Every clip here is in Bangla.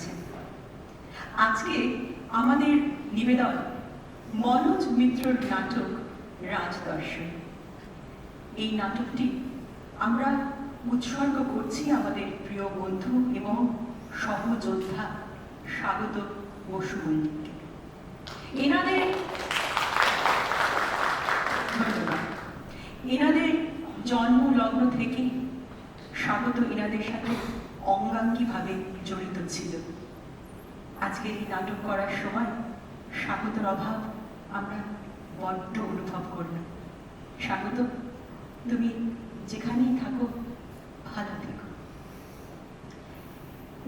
করেছেন। আজকে আমাদের নিবেদন মনোজ মিত্রর নাটক রাজদর্শন। এই নাটকটি আমরা উৎসর্গ করছি আমাদের প্রিয় বন্ধু এবং সহযোদ্ধা স্বাগত বসু মল্লিককে। এনাদের জন্মলগ্ন থেকে স্বাগত এনাদের সাথে অঙ্গাঙ্গিভাবে জড়িত ছিল। আজকে এই নাটক করার সময় স্বাগতর অভাব আমরা বড্ড অনুভব করলাম। স্বাগত, তুমি যেখানেই থাকো ভালো থেকো।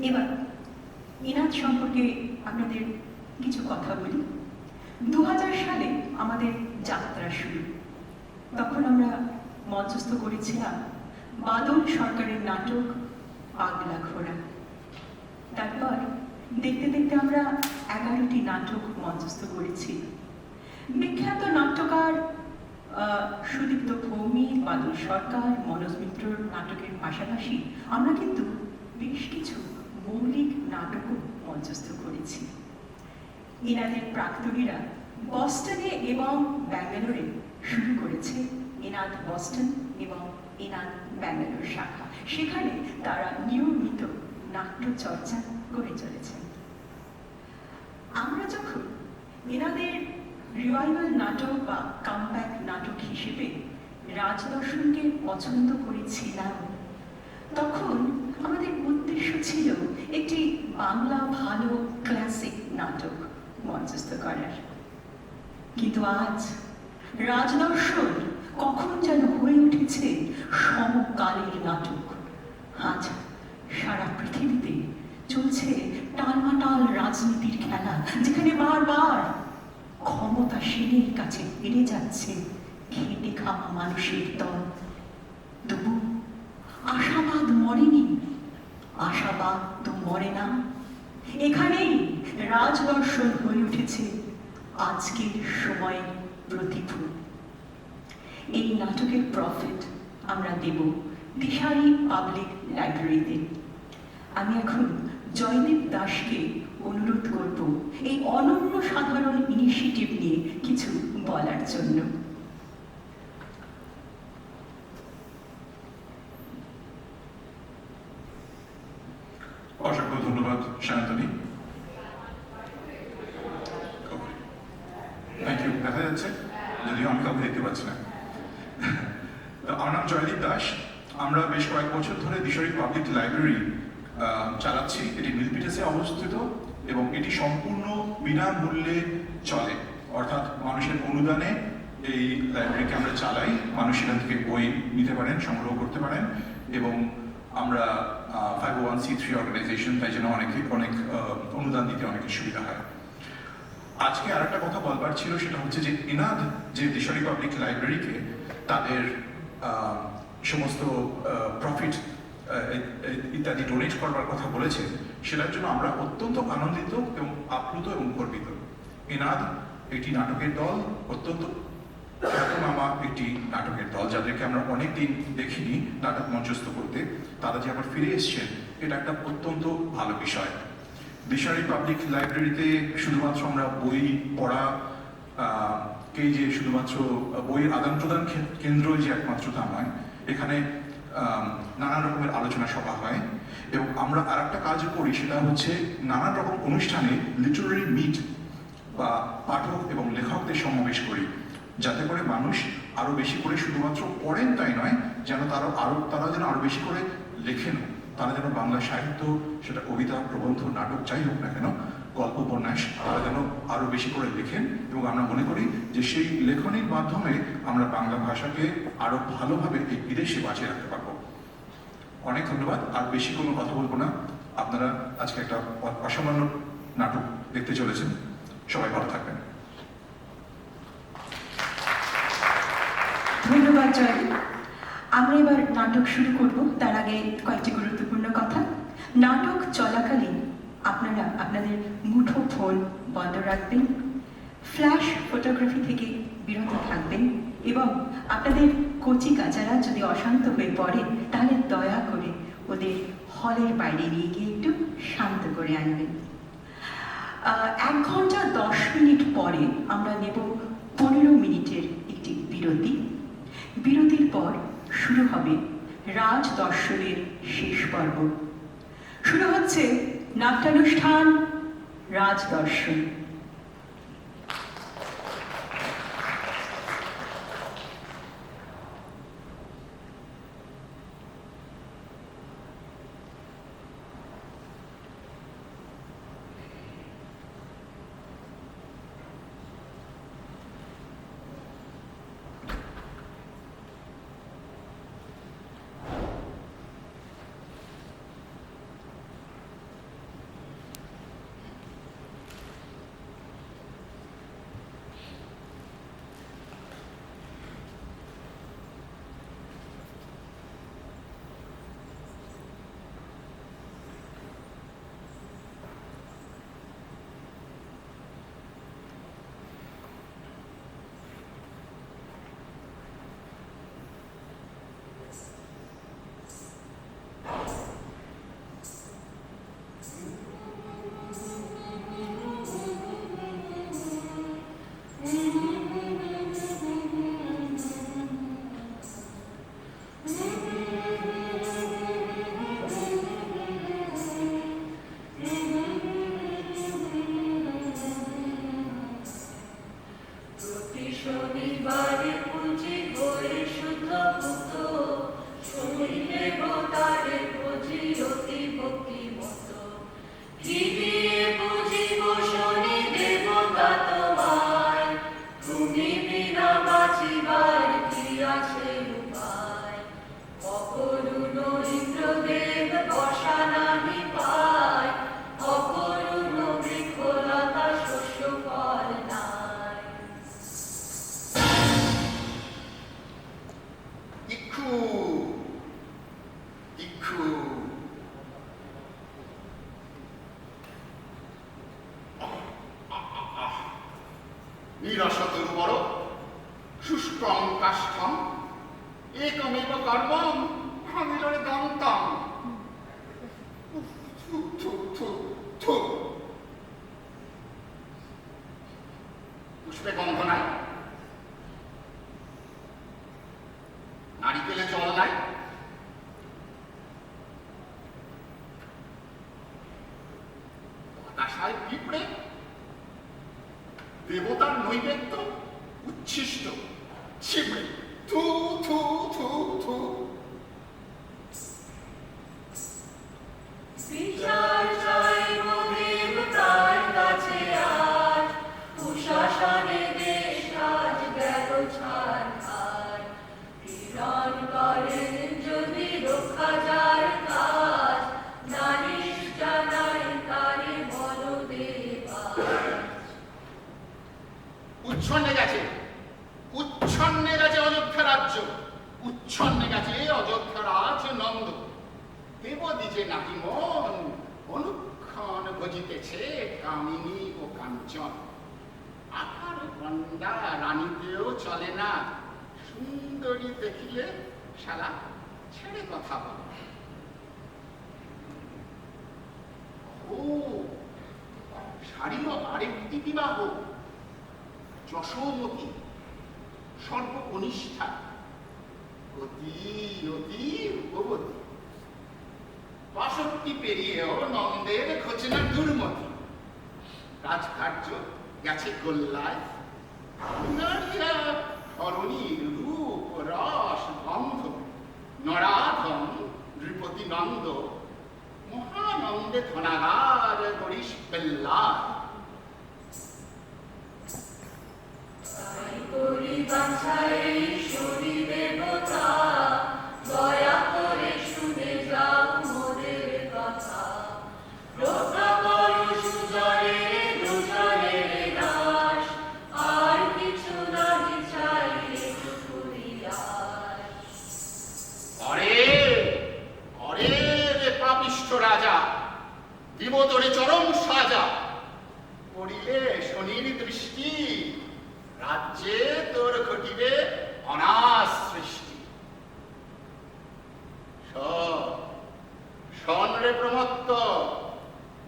এবার এনাদ সম্পর্কে আপনাদের কিছু কথা বলি। 2000 সালে আমাদের যাত্রা শুরু। তখন আমরা মঞ্চস্থ করেছিলাম বাদল সরকারের নাটক পাগলা ঘোড়া। তারপর দেখতে দেখতে আমরা 11টি নাটক মঞ্চস্থ করেছি। বিখ্যাত নাট্যকার সুদীপ্ত ভৌমি, বাদল সরকার, মনোজ মিত্রর নাটকের পাশাপাশি আমরা কিন্তু বেশ কিছু মৌলিক নাটকও মঞ্চস্থ করেছি। এনাদের প্রাক্তনীরা বস্টনে এবং ব্যাঙ্গালোরে শুরু করেছে এনাদ বস্টন এবং এনাদ ব্যাঙ্গালোর শাখা। সেখানে তারা নিয়মিত নাট্য চর্চা করে চলেছেন। আমরা যখন এনাদের রিভাইভাল নাটক বা কামব্যাক নাটক হিসেবে রাজদর্শনকে পছন্দ করেছিলাম, তখন আমাদের উদ্দেশ্য ছিল একটি বাংলা ভালো ক্লাসিক নাটক মঞ্চস্থ করার। কিন্তু আজ রাজদর্শন কখন যেন হয়ে উঠেছে সমকালীন নাটক। আজ সারা পৃথিবীতে চলছে টালমাটাল রাজনীতির খেলা, যেখানে বারবার ক্ষমতাসীনের কাছে হেরে যাচ্ছে খেটে খাওয়া মানুষের দল। তবু আশাবাদ মরেনি, আশাবাদ তো মরে না। এখানেই রাজদর্শন হয়ে উঠেছে আজকের সময়ের প্রতিফল। এই নাটকের প্রফিট আমরা দেব দিশারি পাবলিক লাইব্রেরিতে। আমি এখন জয়দীপ দাসকে অনুরোধ করব এই অনন্য সাধারণ ইনিশিয়েটিভ নিয়ে কিছু বলার জন্য। অসংখ্য ধন্যবাদ শান্তনী। Thank you. দেখা যাচ্ছে, যদিও আমি কাউকে দেখতে পাচ্ছি না। আমার নাম জয়দীপ দাস। আমরা বেশ কয়েক বছর ধরে দিশারি পাবলিক লাইব্রেরি চালাচ্ছি। এটি মিলপিটাসে অবস্থিত এবং এটি সম্পূর্ণ বিনামূল্যে চলে, অর্থাৎ মানুষের অনুদানে এই লাইব্রেরিকে আমরা চালাই। মানুষ এখান থেকে বই নিতে পারেন, সংগ্রহ করতে পারেন এবং আমরা 501c3 অর্গানাইজেশন, তাই জন্য অনেক অনুদান দিতে অনেকের সুবিধা হয়। আজকে আর একটা কথা বলবার ছিল, সেটা হচ্ছে যে এনাদ যে দিশারি পাবলিক লাইব্রেরিকে তাদের সমস্ত প্রফিট ইত্যাদি ডোনেট করবার কথা বলেছে, সেটার জন্য আমরা অত্যন্ত আনন্দিত এবং আপ্লুত এবং গর্বিত। এনাদ একটি নাটকের দল, অত্যন্ত খ্যাতনামা একটি নাটকের দল, যাদেরকে আমরা অনেকদিন দেখিনি নাটক মঞ্চস্থ করতে। তারা যে আবার ফিরে এসছেন, এটা একটা অত্যন্ত ভালো বিষয়। দিশারি পাবলিক লাইব্রেরিতে শুধুমাত্র আমরা বই পড়া যে শুধুমাত্র বইয়ের আদান প্রদান কেন্দ্র যে একমাত্র তা নয়, এখানে নানান রকমের আলোচনা সভা হয় এবং আমরা আর একটা কাজও করি, সেটা হচ্ছে নানান রকম অনুষ্ঠানে লিটারারি মিট বা পাঠক এবং লেখকদের সমাবেশ করি, যাতে করে মানুষ আরো বেশি করে শুধুমাত্র পড়েন তাই নয়, যেন তারা যেন আরো বেশি করে লেখেন। তারা যেন বাংলা সাহিত্য, সেটা কবিতা, প্রবন্ধ, নাটক যাই হোক না কেন, গল্প, উপন্যাস, তারা যেন আরো বেশি করে লেখেন। এবং আমরা মনে করি যে সেই লেখনীর মাধ্যমে আমরা বাংলা ভাষাকে আরো ভালোভাবে এই বিদেশে বাঁচিয়ে রাখতে পারবো। অনেক ধন্যবাদ। আর বেশি কোনো কথা বলবো না। আপনারা আজকে একটা অসামান্য নাটক দেখতে চলেছেন। সবাই ভালো থাকবেন। ধন্যবাদ জয়। আমরা এবার নাটক শুরু করব। তার আগে কয়েকটি গুরুত্বপূর্ণ কথা। নাটক চলাকালীন আপনারা আপনাদের মুঠো ফোন বন্ধ রাখবেন, ফ্ল্যাশ ফটোগ্রাফি থেকে বিরত থাকবেন এবং আপনাদের কচি কাচারা যদি অশান্ত হয়ে পড়ে, তাহলে দয়া করে ওদের হলের বাইরে নিয়ে গিয়ে একটু শান্ত করে আনবেন। 1 ঘন্টা 10 মিনিট পরে আমরা নেব 15 মিনিটের একটি বিরতি। বিরতির পর শুরু হবে রাজ দর্শনের শেষ পর্ব। শুরু হচ্ছে নাট্যানুষ্ঠান রাজ দর্শন। পুষ্পে গন্ধ নাই, নারিকেলে জল নাই, বাতাসায় পিঁপড়ে, দেবতার নৈবেদ্য উচ্ছিষ্ট ছিপড়ে, থু থু থু থু। উচ্ছন্নে গেছে, উচ্ছন্নে গেছে অযোধ্যা রাজ্য, উচ্ছন্নে গেছে অযোধ্যা রাজ নন্দ। দেবদ্বিজে নাকি মন অনুক্ষণ ভজিতেছে কামিনী ও কাঞ্চন। আকার গন্ডা রানীতেও চলে না, সুন্দরী দেখিলে শালা ছেড়ে কথা বলে। ও শাড়িও আরেকটি বিবাহ, যশোমতী সর্বকনিষ্ঠা, অতি অতি রূপবতী। ৬২ পেরিয়েও নন্দের খোঁজে না দুর্মতি। রাজকার্য গেছে গোল্লায়, নারীরা ধরণীর রূপ রস গন্ধ। নরাধন নৃপতি নন্দ, মহানন্দে ধনাগার গরিশ বেল্লার। দয়া করে শুনে যাও মোদের কথা, রক্ষা করো সুজনের দুজনের দাস, আর কিছু নাহি চাই এটুকুই আস। অরে অরে রে পাপিষ্ঠ রাজা, দিব তোরে চরম সাজা। পড়িলে শনির দৃষ্টি, রাজ্যে তোর ঘটিবে অনাশ সৃষ্টি। শোন রে প্রমত্ত,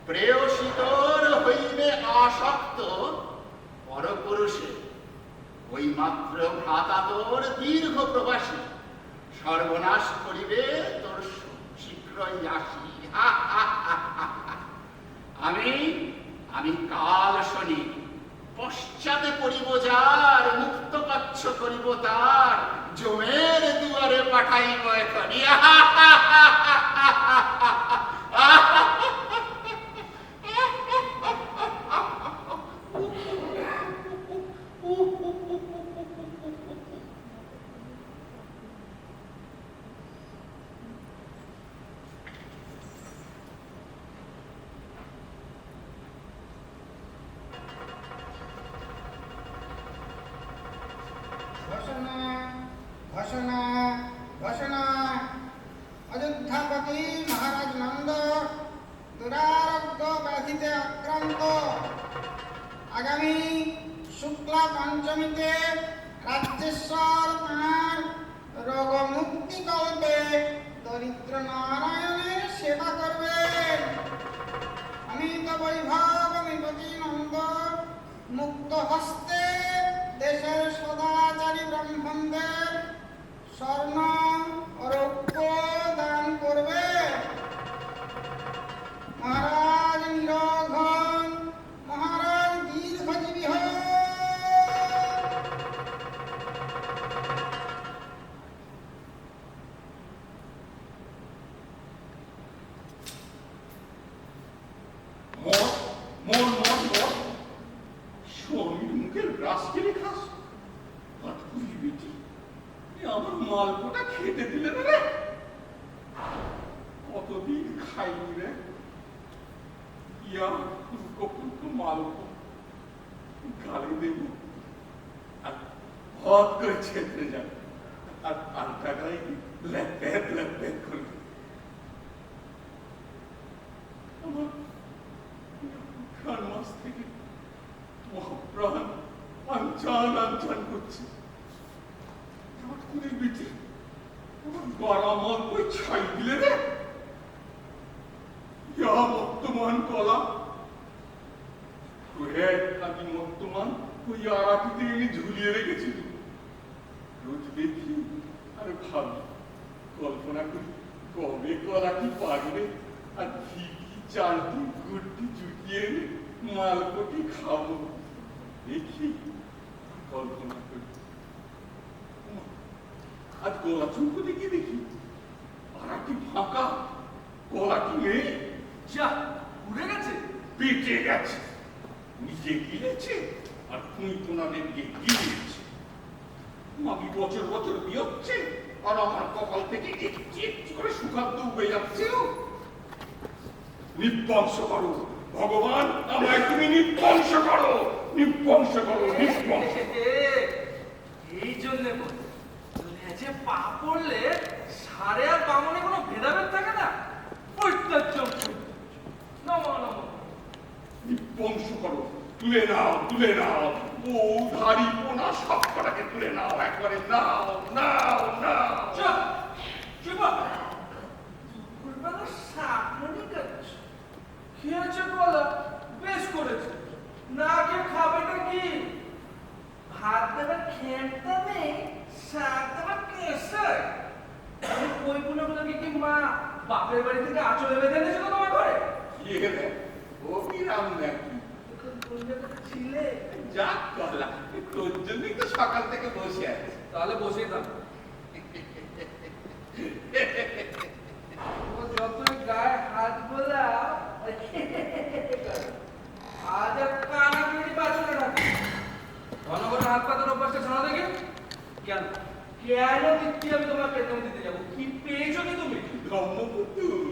প্রেয়সিতর হইবে আসক্ত পরপুরুষে, ওই মাত্র ভ্রাতা তোর দীর্ঘ প্রবাসী, সর্বনাশ করিবে তোর শীঘ্রই আসি। আমি কাল শনি, পশ্চাতে পড়িব যার, মুক্ত কচ্ছ করিব তার, জমের দুয়ারে পাঠাইব এখনি। ঘোষণা ঘোষণা ঘোষণা। অযোধ্যাপতি মহারাজ নন্দ দুরারোগ্য ব্যাধিতে আক্রান্ত। আগামী শুক্লা পঞ্চমীতে রাজ্যেশ্বর তাঁর রোগমুক্তি কল্পে দরিদ্র নারায়ণের সেবা করবেন। অমিত বৈভব নিপতি নন্দ মুক্ত হস্তে দেশের সদাচারী ব্রাহ্মণদের স্বর্ণ ও রৌপ্য দান করবে। মহারাজ নিরঘন, মহারাজ দীর্ঘজীবী হন। স্বামীর মুখের রাস্কে খাস, বেটি আমার মালপোটা খেতে দিলে না রে। কতদিন খাইনি রে ইয়া ফুলকো মালপো, গালে দেব আর হট করে ছেড়ে যাবে, আর আলটা গায়ে ল্যাপ ল্যাপ করবে। আমার খান মাস থেকে মহাপ্রাণ আঞ্চান করছে। বেটি আমার গরমল ওই ছাই দিলে রে। ইয়া বর্তমান কলা আমি বর্তমান ওই আড়াটিতে এনে ঝুলিয়ে রেখেছিল। রোজ দেখি আর ভাবি, কল্পনা করি কবে কলাটি পারবে আর ভিকি চালটি গুড়টি চুটিয়ে এনে মালপটি খাবো। দেখি কল্পনা করি, আজ গলা চুলকো দেখি আড়াটি ফাঁকা, গলাটি নেই। যা উড়ে গেছে, পেটে গেছে, নিজে গিলেছে আর তুই কোনাদের গিয়ে গিলিয়েছে। মাগি বছর বছর বিয়চ্ছে আর আমার কপাল থেকে একটি একটি করে সুখাদ্য উবে যাচ্ছে। নির্বংশ করো ভগবান, আমায় তুমি নির্বংশ করো, নির্বংশ করো, নির্বংশ। এই জন্য বলি লেজে পা পড়লে সারে আর বামনে কোনো ভেদাভেদ থাকে না। নির্বংশ করো, তুলে নাও, তুলে নাও, বউ ধারি পোনা সব কটাকে তুলে নাও, একবারে নাও নাও নাও। খেয়েছে বলা বেশ করেছে, না খেয়ে খাবে নাকি? ভাত দেবার খেতে নেই, শাক দেবার কেসে। ওই গুলোগুলোকে কি মা বাপের বাড়ি থেকে আঁচলে বেঁধে এনেছিল তোমার ঘরে? অবিরাম নাকি ছিলে যাক কলা, তোর জন্যই তো সকাল থেকে বসে আছে। তাহলে বসেই থাক। ও যতই গায়ে হাত বোলা আজ আর কানা পিড়ি পাচ্ছে না। ঘন ঘন হাত পাতার অভ্যাসটা ছাড়া দেখি। কেন কেন দিচ্ছি আমি তোমাকে তুমি দিতে যাবো? কি পেয়েছো কি তুমি? ধর্মপুত্তুর,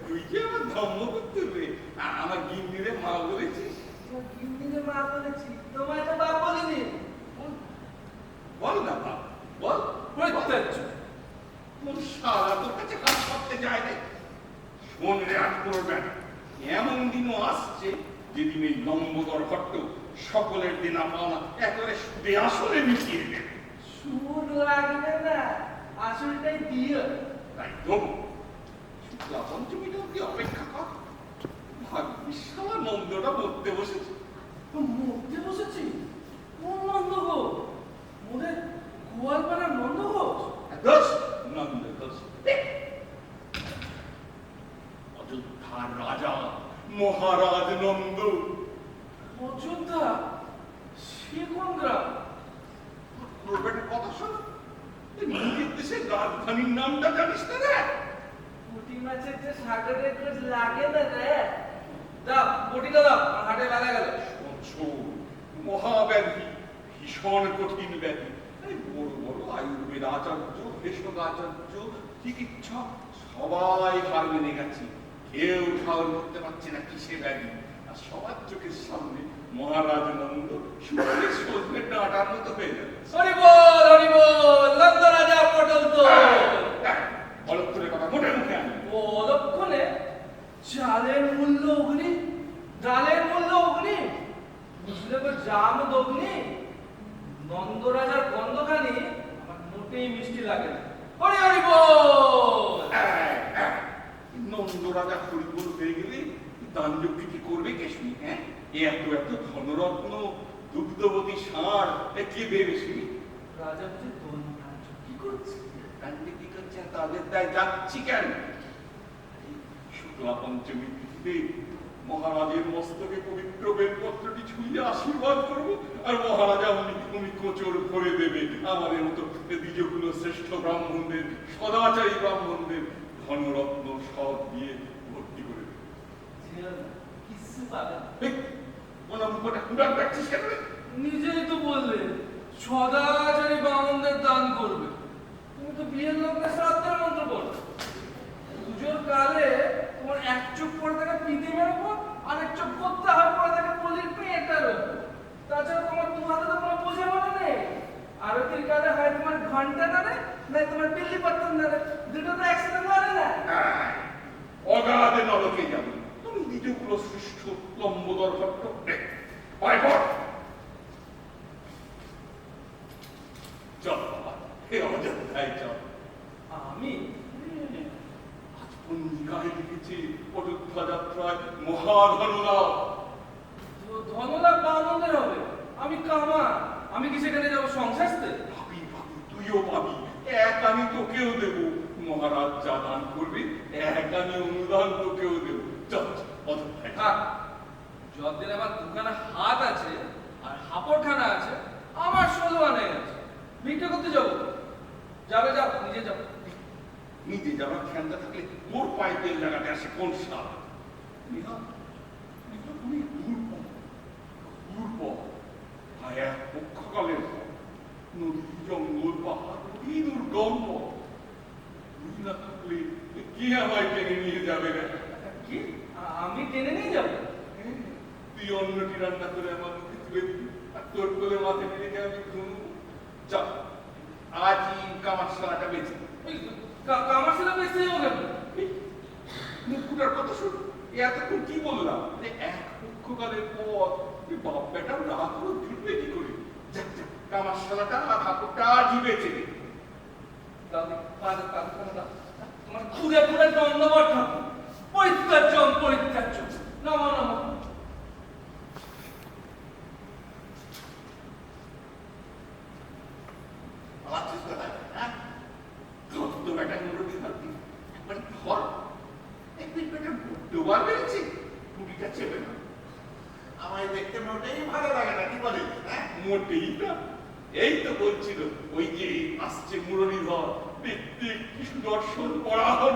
তুই কি আমার ধর্মপুত্তুর রে? আমার গিন্নিরে মা বলেছিস? গিন্নিরে মা বলেছি, তোমায় তো বাপ বলিনি। বল না বাপ, বল। প্রত্যাচ্ছ তোর সারা তোর কাছে কাজ করতে যায় রে। শোন রে আজ করবে না, এমন দিনও আসছে যেদিন এই লম্বদর ভট্ট সকলের দেনা পাওনা একেবারে সুদে আসলে মিশিয়ে দেবে। সুদ লাগবে না, আসলটাই দিও। তাই দেবো, শুক্লা পঞ্চমীটা অব্দি অপেক্ষা কর। ভাগ্যিস শালা নন্দটা মরতে বসেছে। মরতে বসেছি? কোন নন্দ গো? মোদের গোয়ালপাড়ার নন্দ গো? দোষ নন্দ দোষ। অযোধ্যার রাজা মহারাজ নন্দ। অযোধ্যা? সে কোন গ্রাম? তোর বেটা কথা শোন, নিজের দেশের রাজধানীর নামটা জানিস না রে? পুঁটি মাছের যে সাগরে খোঁজ লাগে না রে। দাও বটিটা দাও, আমার হাটে লাগা গেল। শোন, মহাব্যাধি, ভীষণ কঠিন ব্যাধি। এই বড় বড় আয়ুর্বেদ আচার্য, ভেষজ আচার্য, চিকিৎসক সবাই হার মেনে গেছে। কেউ ঠাউর করতে পারছে না কিসে ব্যাধি। আর সবার চোখের সামনে মহারাজ নন্দ শুকনো সজনে ডাঁটার মতো হয়ে যাবে। হরি বল, নন্দ রাজা পটল তো। অলক্ষণের কথা মোটে মুখে আনি। ও অলক্ষণে চালের মূল্য অগ্নি, ডালের মূল্য অগ্নি, বুঝলে তো জাম দগ্নি। নন্দ রাজার গন্ধখানি আমার মোটেই মিষ্টি লাগে না। হরি হরি বল। নন্দ রাজা হরিবল হয়ে গেলে দানযজ্ঞ কি করবে কে শুনি? হ্যাঁ, এত এত ধনরত্ন, দুগ্ধবতী ষাঁড় কে দেবে শুনি? রাজা বুঝে দোল কি করছে? দানযজ্ঞ কি করছে? তাদের দায় যাচ্ছি কেন? শুক্লা পঞ্চমী তিথিতে মহারাজের মস্তকে পবিত্র বেলপত্রটি ছুঁয়ে আশীর্বাদ করব, আর মহারাজা উনি কোচর ভরে দেবে আমাদের মতো দ্বিজকুল শ্রেষ্ঠ ব্রাহ্মণদের, সদাচারী ব্রাহ্মণদের ধনরত্ন সব দিয়ে ভর্তি করে দেবে। কিছু পাবে না। নিজেই তো বললে সদাচারী ব্রাহ্মণদের দান করবে। তুমি তো বিয়ের লগ্নে শ্রাদ্ধের মন্ত্র পড়ো। পুজোর কালে তোমার এক চোখ পরে থাকে পিদিমের উপর, আর এক চোখ করতে হয় পরে থাকে পল্লীর পেটের উপর। তাছাড়া তোমার দু হাতে তো কোনো বোঝা মনে নেই। আরতির কালে হয় তোমার ঘন্টা নাড়ে, না তোমার বিল্লি পত্তন নাড়ে, দুটো তো একসাথে নাড়ে না। অগাধে নরকে যাবে। তুমি দ্বিজকুল শ্রেষ্ঠ লম্বোদর ভট্ট পায় পড়। চল বাবা, হে অযোধ্যায় চল। আমি আজ পঞ্জিকায় লিখেছি অযোধ্যা যাত্রায় মহাধনলাভ। ধনলাভ ব্রাহ্মণদের হবে, আমি কামা। আমি কি সেখানে যাবো সংসারতে? ভাবি ভাবি, তুইও পাবি। এক আমি তোকেও দেব। মহারাজ যা দান করবে এক আমি অনুদান তোকেও দেব। চল অযোধ্যায় থাক, যতদিন আমার দোকানে হাত আছে আর হাপড়খানা আছে, আমার 16 আনাই আছে। ভিক্ষা করতে যাবো? যাবে যাও, নিজে যাও। নিজে যাবার খেয়ালটা থাকলে তোর পায়ে তেল লাগাতে আসে কোন সাল? তুমি দূর আর এক পক্ষকালের পর নদী জঙ্গল পাহাড় কি দুর্গম পথ। তুই না থাকলে কে আমায় টেনে নিয়ে যাবে রে? কি আমি টেনে নিয়ে যাবো? তুই অন্যটি রান্না করে আমার মুখে তুলে দিবি, আর তোর কোলে মাথা নিয়ে রেখে আমি ঘুমবো। চল আজই কামারশালাটা বেঁচে কামার ছিল বেঁচে যাবো কেন? মুখটার কথা শুন। এতক্ষণ কি বললাম? এক পক্ষকালের পর বাপ বেটার রাত হলো জুটবে কি করে? যাক যাক, কামারশালাটা আর ঠাকুরটা আজই বেঁচে নে। তোমার খুঁড়ে খুঁড়ে দণ্ডবত ঠাকুর, পরিত্যাজ্য পরিত্যাজ্য। নম নম। পালাচ্ছিস কোথায়? হ্যাঁ, কত বেটা মুরব্বী থাকবি, একবার ধর। একদিন বেটা ডোবার বেড়েছে, টুটিটা চেপে না। আমায় দেখতে মোটেই ভালো লাগে না, কি বলিস? হ্যাঁ, মোটেই না। এই তো বলছিল, ওই যে আসছে মুরলীধর, দেখতে কি সুদর্শন পড়ানো।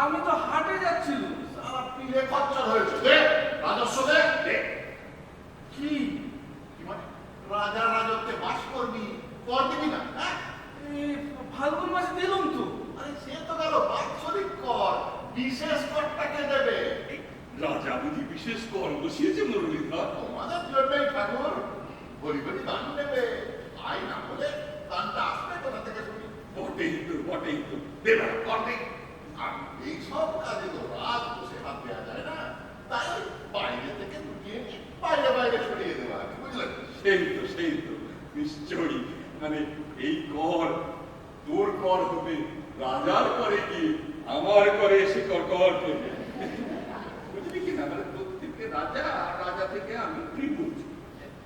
আমি তো হাটে যাচ্ছিলাম। সারা পিলে খচ্চর হয়েছে। দে রাজস্ব দে। দে। কি কি মানে? রাজার রাজত্বে বাস করবি, কর দিবি না? হ্যাঁ, এই ফাল্গুন মাসে দিলাম তো। আরে সে তো গেল বাৎসরিক কর, বিশেষ করটাকে দেবে। রাজা বুঝি বিশেষ কর বসিয়েছে মুরলীধর? তোমাদের জন্যই ঠাকুর গরি গরি দান দেবে। আই না বলে দানটা আসবে কোথা থেকে শুনি? বটেই তো দেবে কর দে। আর এইসব কাজে তো রাত বসে হাত দেওয়া যায় না, তাই বাইরে থেকে লুকিয়ে নিয়ে বাইরে সরিয়ে দেওয়া আছে, বুঝলেন? সেই তো নিশ্চয়ই। মানে এই কর তোর কর হবে, রাজার করে কি আমার করে এসে কড়কড় করবে। বুঝলি কি না, মানে প্রত্যেককে রাজা আর রাজা থেকে আমি ত্রিভুজ।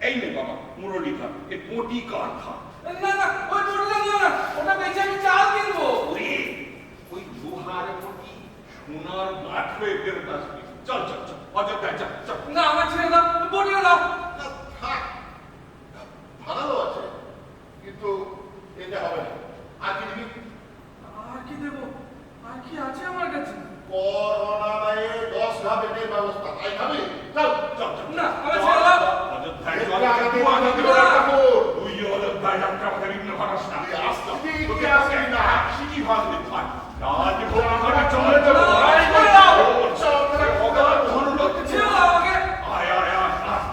এই নে বাবা মুরলি খা, এই মোটি কার খা। না না, ওই মোটরটা দিও না, ওটা বেচে আমি চাল কিনবো। ওরে ওই লোহার মোটি সোনার মাঠ হয়ে ফেরত আসবি। চল চল চল অযোধ্যায় চল চল। না আমার ছেড়ে দাও, বটিটা দাও। না, থাক। ভালো আছে, কিন্তু এটা হবে না। আর কি দিবি? আর কি দেবো? আর কি আছে আমার কাছে? করোনায় 10 ঘাটের ব্যবস্থা, তাই খাবি? চল। চল চল না, আমার ছেড়ে দাও। অযোধ্যায় দেখবে চল। আগামী তুই দিনে অযোধ্যায় তোরা কাপড়। তুই অযোধ্যায় যাত্রা আমাকে বিঘ্ন ঘটাস না। তুই আসতে তোকে কি তোকে আসবি না? সিটি ভাগ দে ভাগ। রাজ তোরা ভোগ আমাকে চলে চলে চলো। যাবো। আয় ছেড়ে দাও। চল তোরা ভগবান ধনুলোক ছেড়ে দাও আমাকে। আয় আয় আয় আয়।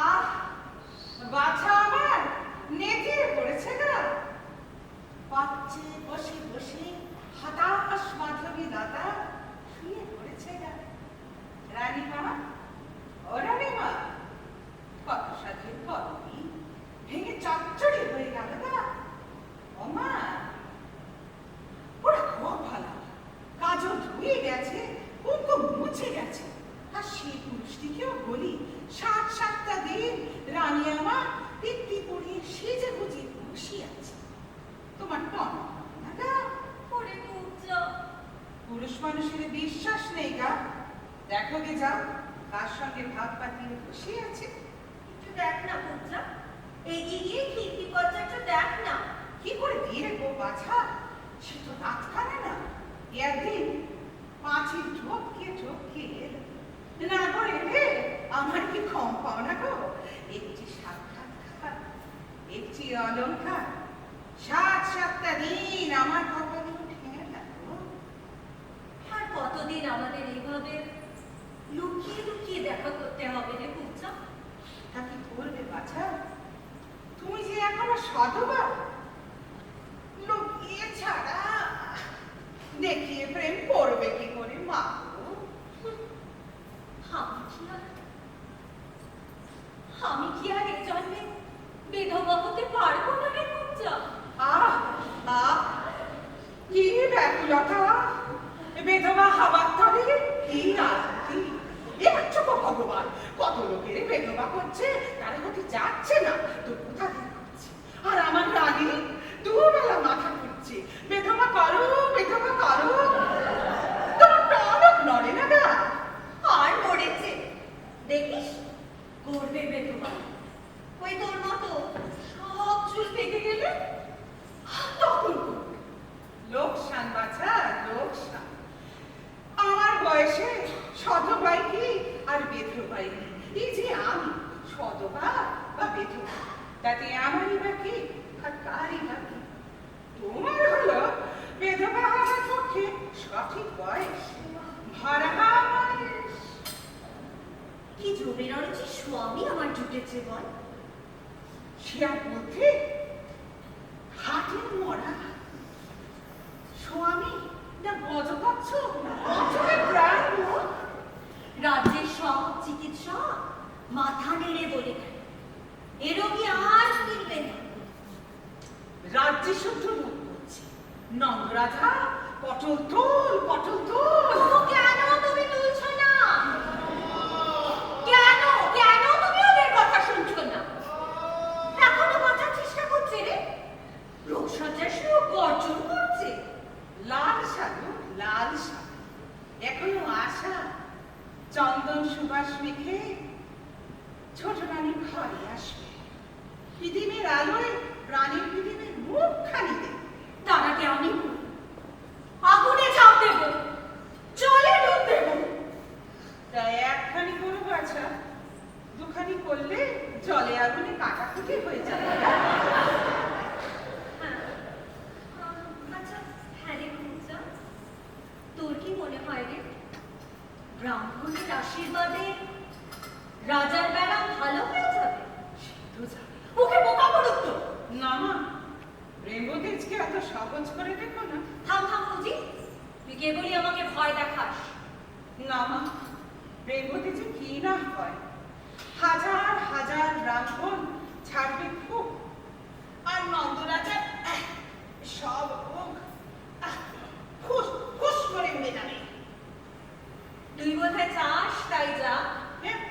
আহ, বাছা আমার নেতিয়ে পড়েছে গা। পাচ্ছে বসে বসে হতাশ মাধবী দাদা শুয়ে পড়েছে গা। রানীমা, ও রানীমা, কত সাধের কলমি ভেঙে চচ্চড়ি হয়ে গেল গা। ও মা, ওরা খুব ভালো, কাজল ধুয়ে গেছে, কুমকুম মুছে গেছে। আর সেই পুরুষটিকেও বলি 7-7টা দিন রানী আমার পিত্তি পরিয়ে সেজে গুজে বসে আছে। তোমার টন না গা, ওরে কুবজা, পুরুষ মানুষের বিশ্বাস নেই গা। দেখো গে যাও, কার সঙ্গে ভাব পাতিয়ে বসে আছে। একটু দেখ না কুবজা, এগিয়ে গিয়ে খিড়কি পর্যাটা দেখ না। কি করে দিয়ে গো বাছা, সে তো রাত কানে না। একদিন পাঁচিল ঠকিয়ে এলো। না করে রে, আমার কি কম পাও না গো। একটি সাক্ষাৎকার, একটি অলঙ্কার, 7-7টা দিন আমার কপালে উঠে গেল। আর কতদিন আমাদের এইভাবে লুকিয়ে লুকিয়ে দেখা করতে হবে রে কুবজা? তা কি করবে বাছা, তুমি যে এখনো সধবা। লুকিয়ে ছাড়া দেখিয়ে প্রেম করবে কি করে মা গো? আমি কি আর এ জন্মে বিধবা হতে পারবো না রে কুবজা? আহ আহ, কি ব্যাকুলতা, বেধবা হবার তরে কি আরতি। একটু ভগবান, কত লোকের বেধবা করছে, তারা হতে যাচ্ছে না, তো কোথা থেকে করছে। আর আমার রানী দুবেলা মাথা ঘুরছে, বেধবা করো, বেধবা করো। তোমার টনক নড়ে না গা। আর মরেছে, দেখিস করবে বেধবা। ওই তোর মতো সব চুল পেকে গেলে তখন করবে। লোকসান বাছা, লোকসান। আমার বয়সে সধবাই কি আর বেধবাই কি? এই যে আমি সধবা বা শুদ্ধ লোক করছে। নন্দরাজা পটল তোল, পটল তোল। তো কেন তুমি তুলছো না? কেন কেন তুমি ওদের কথা শুনছো না? এখনো বাঁচার চেষ্টা করছে রে, রোগসজ্জার শুরু গর্জন করছে। লাল সাধু, লাল সাধু, এখনো আশা। চন্দন সুবাস মেখে ছোট রানী ঘরে আসবে, পৃথিবীর আলোয় প্রাণীর পৃথিবীর মুখখানি দেখবে। তার আগে আমি আগুনে ঝাঁপ দেব, জলে ডুব দেব। তাই একখানি করো বাছা, দুখানি করলে জলে আগুনে কাটাকুটি হয়ে যাবে। আচ্ছা হ্যাঁ রে পূজা, তোর কি মনে হয় রে, ব্রাহ্মণের আশীর্বাদে রাজার বেলা ভালো হয়ে যাবে? তো যাবে। মুখে বোকা পড়ুক তো। না মা, রেঙ্গুদেজকে এত সহজ করে দেখো না। থাম থাম বুঝি, তুই কেবলই আমাকে ভয় দেখাস। না মা, রেঙ্গুদেজে কি না হয়। হাজার হাজার ব্রাহ্মণ ছাড়বে খুব, আর নন্দরাজা সব ভোগ খুশ খুশ করে উড়ে যাবে। তুই বোধহয় চাস তাই যা। হ্যাঁ,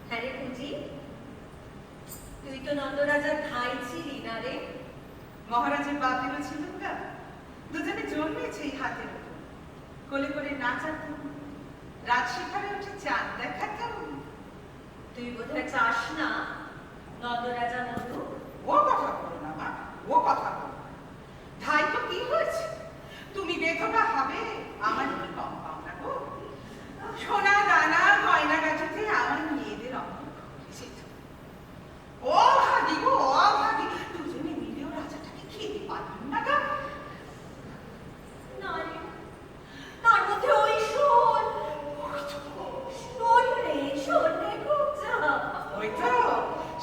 হ্যাঁ রে পুঁজি, তুই তো নন্দরাজার ভাই ছিলি না রে? মহারাজের বাপেরও ছিল না, দুজনে জন্মেছে এই হাতের উপর। কোলে করে নাচাতাম, রাজশিখারে উঠে চাঁদ দেখাতাম। তুই বোধহয় চাস না নন্দরাজা মধু? ও কথা বলো না মা, ও কথা বলো না। ধাই তো কি হয়েছে, তুমি বেধবা হবে, আমার কি কম পাওনা গো। সোনা দানা গয়না গাছাতে আমার মেয়েদের অঙ্গ যেত। ও ভাগি গো, ও ভাগি, দুজনে মিলেও রাজাটাকে খেতে পারবেন না গা। না রে, তার মধ্যে ওই শোন, শোন রে, শোন রে খুব যা। ওই তো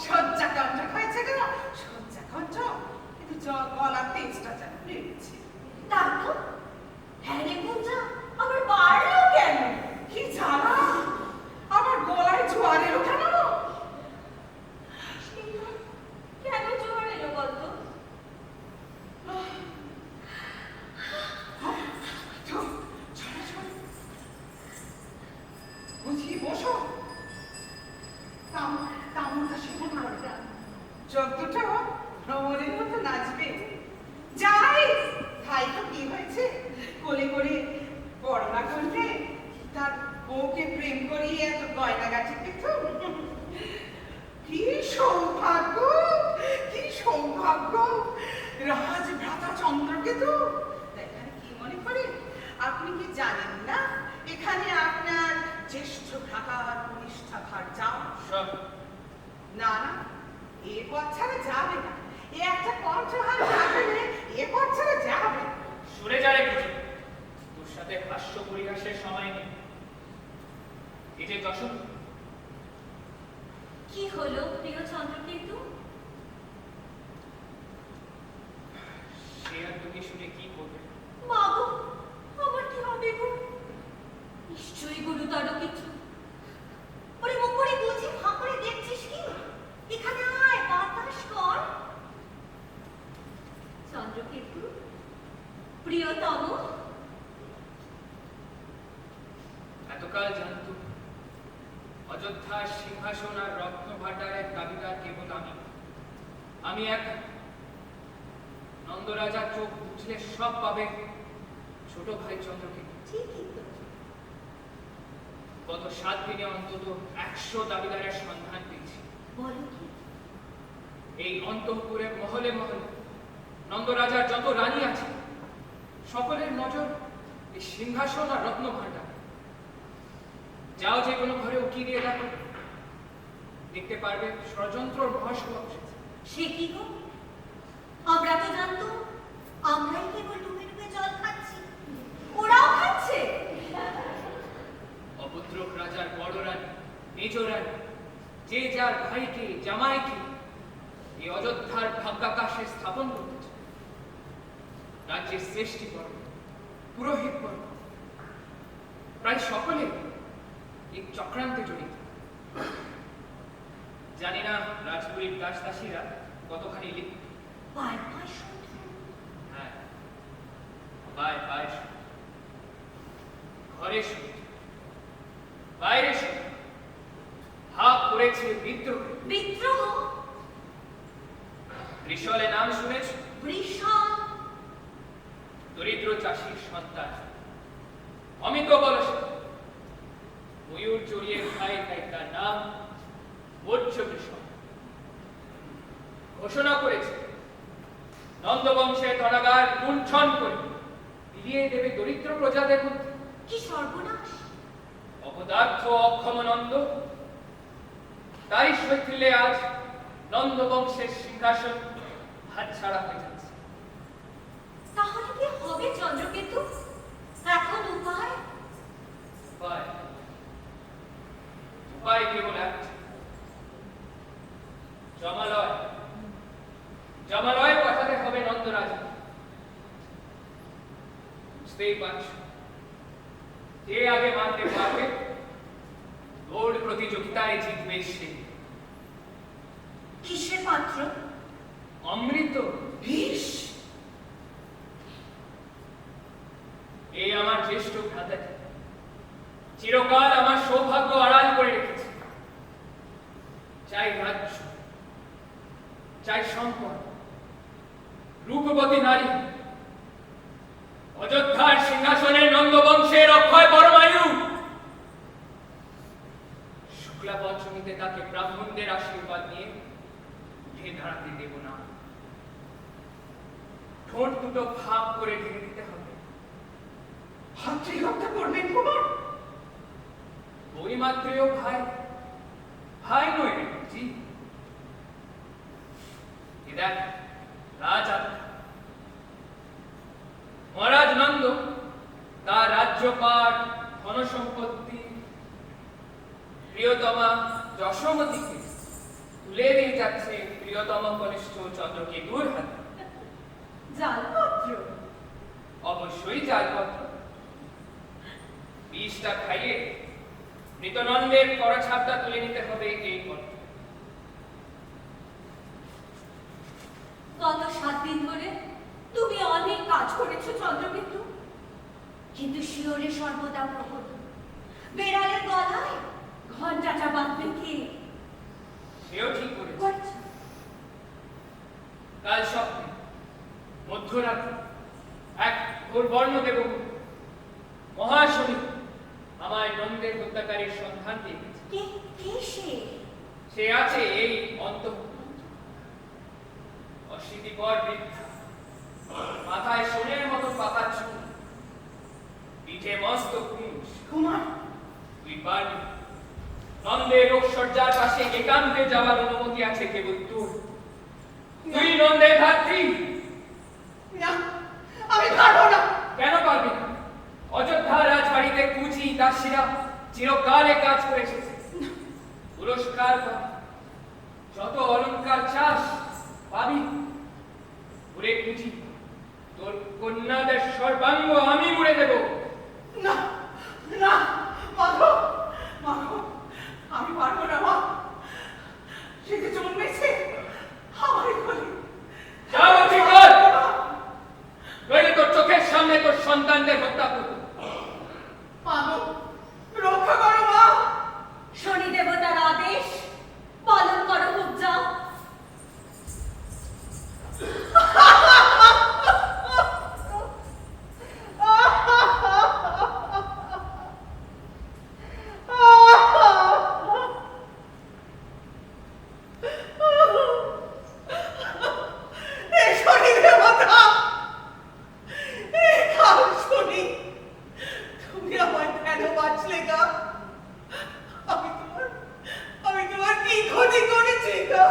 সজ্জা কণ্ঠক হয়েছে গো, সজ্জা কণ্ঠক, কিন্তু গলার তেজটা যেন বেড়েছে। তাই তো, হ্যাঁ রে পূজা, আবার বাড়লো কেন? কি জ্বালা, আমার গলায় জোয়ার এলো কেন? কেন জোয়ার এলো বলতো? চলো, চলো, চলো। বুঝি বসো। তামুলটা সেটা নাড়া, চোখ দুটো ভ্রমণের মতো নাচবে। যাই, ভাই তো কি হয়েছে, কোলে করে বড়রা করলে তার বউকে প্রেম করিয়ে এত গয়নাগাটি পেত। কি সৌভাগ্য, কি সৌভাগ্য, রাজভ্রাতা চন্দ্রকেতু। এখানে কি মনে করে, আপনি কি জানেন না এখানে আপনার জ্যেষ্ঠ ভ্রাতার কনিষ্ঠাধার যাও? না না, এ পথ ছাড়া যাবে না, এ একটা কণ্ঠহার না পেলে এ পথ ছাড়া যাবে না। সরে যা রে বুঝি, তোর সাথে হাস্য পরিহাসের সময় নেই। এই যে যশোর, কি হলো প্রিয় চন্দ্রকেতু? সে আর তোকে শুনে কি করবে? মা গো, আমার কি হবে গো? নিশ্চয়ই গুরুতর কিছু। ওরে মুখ করে বুঝি হাঁ করে দেখছিস কি? এখানে আয়, বাতাস কর। চন্দ্রকেতু, প্রিয়তম, এতকাল জানতো অযোধ্যার সিংহাসন আর রত্ন ভাণ্ডারের দাবিদার কেবল আমি এক। নন্দরাজা চোখ বুঝলে সব পাবে ছোট ভাই চন্দ্রকেতু। ঠিকই তো। গত 7 দিনে অন্তত 100 দাবিদারের সন্ধান পেয়েছি। বলো কি? এই অন্তঃপুরের মহলে মহলে নন্দরাজার যত রানী আছে, সকলের নজর এই সিংহাসন আর রত্ন ভাণ্ডার। যাও যে কোনো ঘরে উকি দিয়ে দেখো, দেখতে পারবে ষড়যন্ত্রর মহাসভা বসেছে। সে কি গো? আমরা তো জানতো আমরাই কেবল ডুবে ডুবে জল খাচ্ছি, ওরাও খাচ্ছে। অপুত্রক রাজার বড় রানী, মেজ রানী, যে যার ভাইকে জামাইকে এই অযোধ্যার ভাগ্যাকাশে স্থাপন করতেছে। রাজ্যের শ্রেষ্ঠী বর্গ, পুরোহিত বর্গ প্রায় সকলে এই চক্রান্তে জড়িত। জানি না রাজপুরীর দাসদাসীরা কতখানি লিপ্ত। পায় পায় শুনতে রাশির সন্তান, অমিত বলস, ময়ূর চড়িয়ে খায়, তাই তার নাম ভোজ্য বৃষণ। ঘোষণা করেছে নন্দবংশের ধনাগার লুণ্ঠন করে ফিরিয়ে দেবে দরিদ্র প্রজাদের মধ্যে। কি সর্বনাশ! অপদার্থ অক্ষম নন্দ, তাই শৈথিল্যে আজ নন্দবংশের সিংহাসন হাতছাড়া হয়ে যাচ্ছে। তাহলে কি হবে চন্দ্রকেতু? এখন উপায়? উপায় উপায় কেবল একটা, জমালয় জমালয় পাঠাতে হবে নন্দরাজ। বুঝতেই পারছ, যে আগে মানতে পারবে দৌড় প্রতিযোগিতায় জিতবে সে। কিসের পাত্র? অমৃত। বিষ? এই আমার জ্যেষ্ঠ ভ্রাতাটি চিরকাল আমার সৌভাগ্য আড়াল করে রেখেছে। চাই রাজ্য, চাই সম্পদ, রূপবতী নারী, অযোধ্যার সিংহাসনে নন্দবংশের অক্ষয় পরমায়ু। শুক্লা পঞ্চমীতে তাকে ব্রাহ্মণদের আশীর্বাদ নিয়ে উঠে দাঁড়াতে দেব না। ঠোঁট দুটো ভাব করে ঢেকে দিতে হবে। ভাতৃহত্যা করবেন কুমার? ওই মাত্রেও ভাই, ভাই নয় রে জি। দেখ রাজা মহারাজ নন্দ তার রাজ্যপাট, ধনসম্পত্তি, প্রিয়তমা যশোমতীকে তুলে দিয়ে যাচ্ছে প্রিয়তম কনিষ্ঠ চন্দ্রকেতুর হাতে। জালপত্র? অবশ্যই জালপত্র। বিষটা খাইয়ে মৃতনন্দের করছাপটা তুলে নিতে হবে এই পত্র। গত 7 দিন ধরে তুমি অনেক কাজ করেছো চন্দ্রকেতু, কিন্তু শিওরে সর্বদা প্রহর। বেড়ালের গলায় ঘন্টাটা বাঁধবে কে? সেও ঠিক করেছে। করছো? কাল স্বপ্নে মধ্যরাত্রে এক দুর্বর্ণ দেব মহাশনি আমায় নন্দের হত্যাকারীর সন্ধান দিয়েছে। কে কে সে? সে আছে এই অন্তঃ অশীতিপর বৃদ্ধা, মাথায় সোনের মতো পাকা চুল, পিঠে মস্ত কুঞ্চ। কুমার, তুই পারবি। নন্দের রোগসজ্জার পাশে একান্তে যাওয়ার অনুমতি আছে কেবল তোর। তুই নন্দের ধাত্রী। না, আমি পারবো না। কেন পারবি না? অযোধ্যা রাজবাড়িতে কুচি দাসীরা চিরকালে কাজ করে এসেছে। পুরস্কার পাবি, যত অলংকার চাস পাবি। ওরে কুচি, তোর কন্যাদের সর্বাঙ্গ আমি মুড়ে দেব। না না মাধব, মাধব, আমি পারবো না মা। সে যে জন্মেছে আমারই কোলে। যাও ঠিক কর, নইলে তোর চোখের সামনে তোর সন্তানদের হত্যা করব। মাধব, রক্ষা করো মা। শনি দেবতার আদেশ পালন করো হোক যাও। এই শনি দেবতা, এই কাল শনি, তুমি আমায় কেন বাঁচলে গা? আমি তোমার কি ক্ষতি করেছি গা?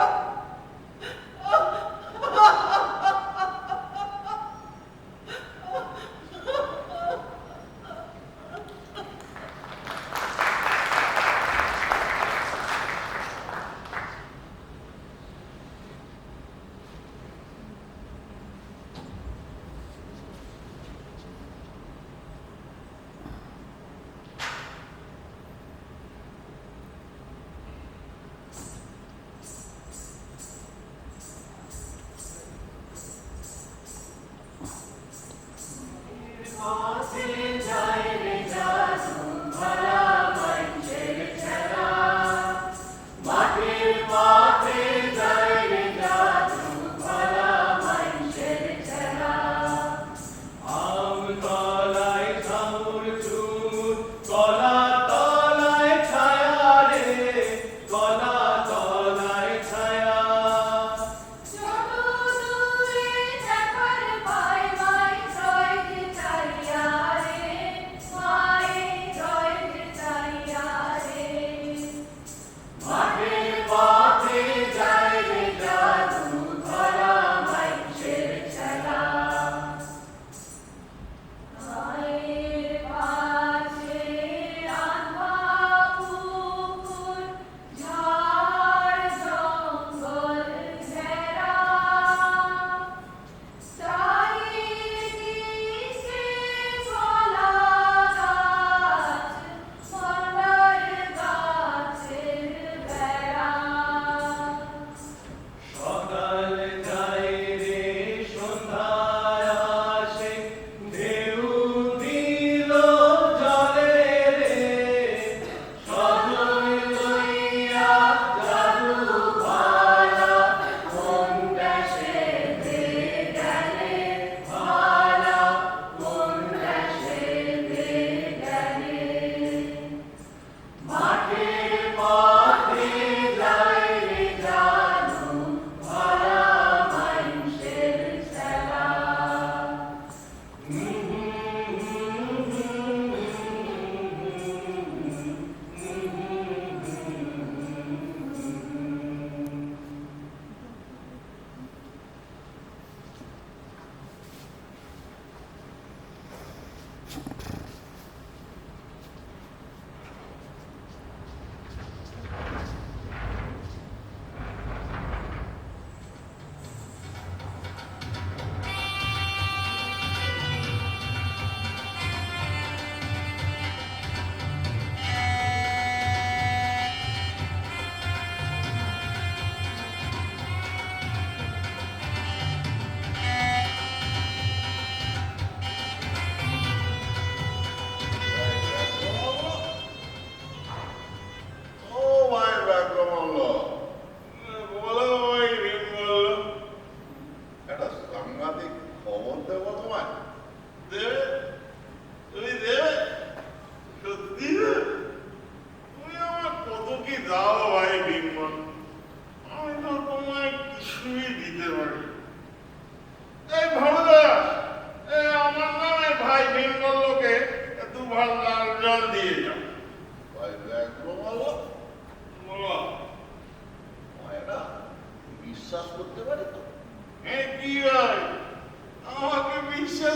I'm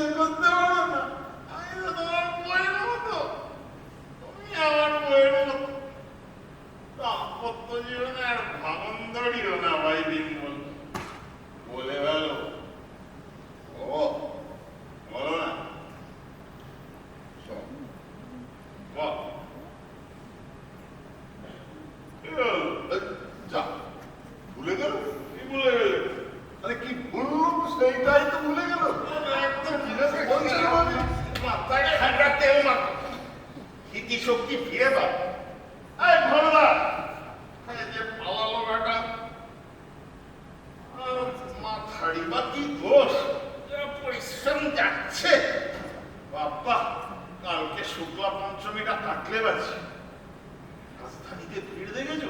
বিশ্বাস করতে পারো না, আমি তো তোমার বইয়ের মতো, তুমি আমার বইয়ের মতো। দাম্পত্য জীবনে আর ভাঙন ধরিও না ভাই বিমল, বলে গেল। ও বলো না, শোন, বল। কি হলো? যা, ভুলে গেল? কি ভুলে গেলে? আরে কি বললাম সেইটাই তো ভুলে গেল। একদম জিজ্ঞাসা বলছিল আমি, মাথায় ঠান্ডা তেল মাখো, স্মৃতি শক্তি ফিরে পাবে। এই ঘরদা, এই যে পালালো বেটা, মাথাড়ি বা কি দোষ, পরিশ্রম যাচ্ছে। বাবা, কালকে শুক্লা পঞ্চমীটা কাটলে বাঁচি। রাজধানীতে ভিড় দেখেছো?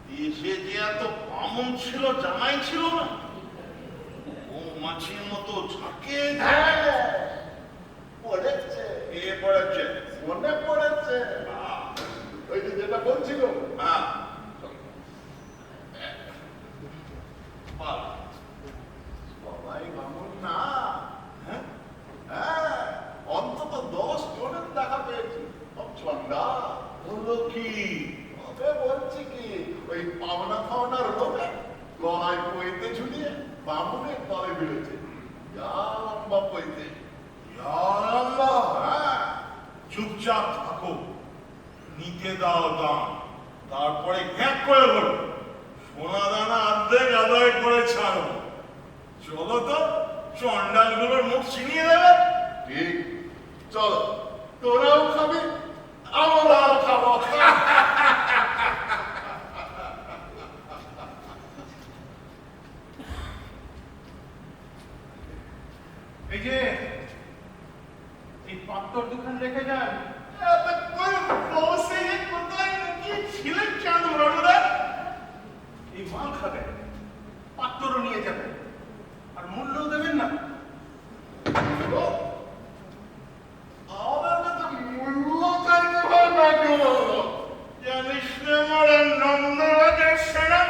দেশে যে এত বামন ছিল, জামাই ছিল না, মাছির মতো ঝাঁকে পড়েছে। এ পড়েছে, মনে পড়েছে। ওই যে যেটা বলছিল, হ্যাঁ সবাই বামন না। হ্যাঁ হ্যাঁ, অন্তত 10 জনের দেখা পেয়েছি। সব চন্দা হলো কি, তবে বলছি কি, ওই পাওনা ফাওনার লোকে গলায় পইতে ঝুলিয়ে বামুনের তলে বেড়েছে। লম্বা পইতে, লম্বা। হ্যাঁ, চুপচাপ থাকো, নিতে দাও দাম, তারপরে ঘ্যাক করে বলো সোনা দানা অর্ধেক আদায় করে ছাড়ো। চলো তো, চন্ডালগুলোর মুখ ছিনিয়ে দেবে। ঠিক, চলো, তোরাও খাবি, আমরাও খাবো। এই যে এই পাত্তর দোকান রেখে যান। কোথায় ছিলেন চাঁদ বড়রা? এই মাল খাবেন, পাত্তরও নিয়ে যাবেন, আর মূল্যও দেবেন না। আমার কাছে মূল্য চাইতে হয় না কেন? জানিস না আমার নন্দরাজের সেনা